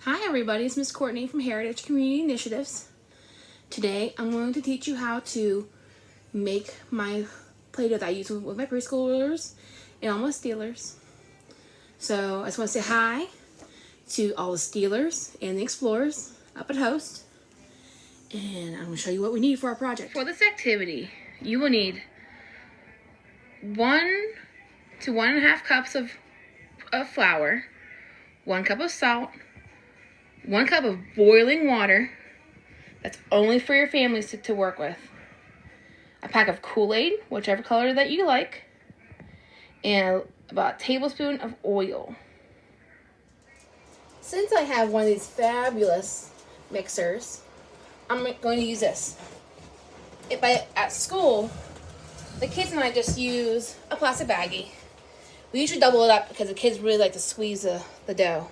Hi everybody, it's Ms. Courtney from Heritage Community Initiatives. Today I'm going to teach you how to make my Play-Doh that I use with my preschoolers and all my Steelers. So I just want to say hi to all the Steelers and the Explorers up at Host. And I'm going to show you what we need for our project. For this activity, you will need 1 to 1.5 cups of flour, 1 cup of salt, 1 cup of boiling water. That's only for your families to work with. A pack of Kool-Aid, whichever color that you like, and about a tablespoon of oil. Since I have one of these fabulous mixers, I'm going to use this. At school, the kids and I just use a plastic baggie. We usually double it up because the kids really like to squeeze the dough.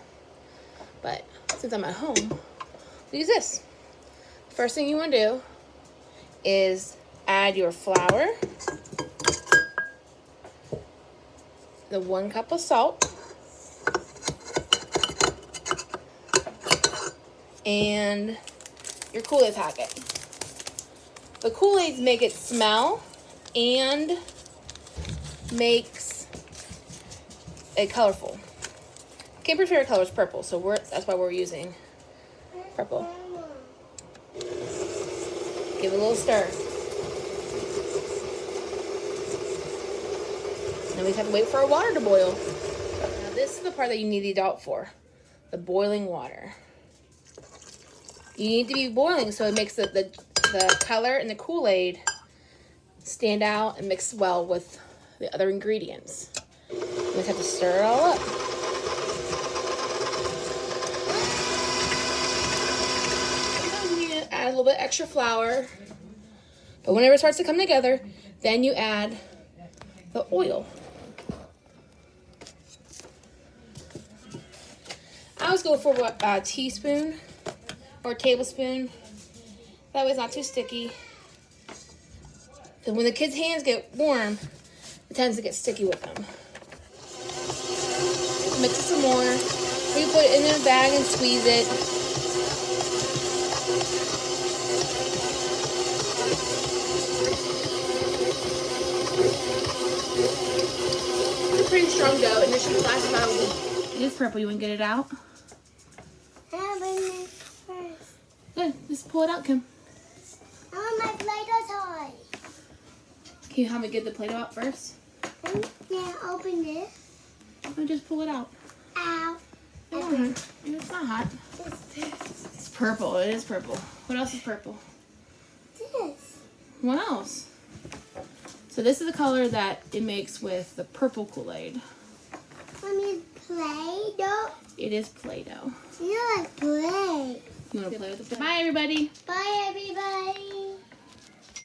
But since I'm at home, we use this. First thing you want to do is add your flour, the 1 cup of salt, and your Kool-Aid packet. The Kool-Aids make it smell and makes it colorful. Kimber's favorite color is purple, so that's why we're using purple. Give it a little stir. Now we have to wait for our water to boil. Now this is the part that you need the adult for, the boiling water. You need to be boiling so it makes the color and the Kool-Aid stand out and mix well with the other ingredients. You just have to stir it all up. Add a little bit extra flour, but whenever it starts to come together, then you add the oil. I always go for a teaspoon or a tablespoon. That way it's not too sticky. And when the kids' hands get warm, it tends to get sticky with them. Mix it some more. We put it in a bag and squeeze it. It's a pretty strong dough, and it should last about a week. It is purple. You want to get it out? I'll bring it first. Good. Just pull it out, Kim. I want my Play-Doh toy. Can you help me get the Play-Doh out first? Yeah, open it. Or just pull it out. Ow. Okay. It's not hot. It's purple. It is purple. What else is purple? This. What else? So this is the color that it makes with the purple Kool-Aid. Mommy, Play-Doh? It is Play-Doh. You like play. You want to play with it? Bye, everybody. Bye, everybody.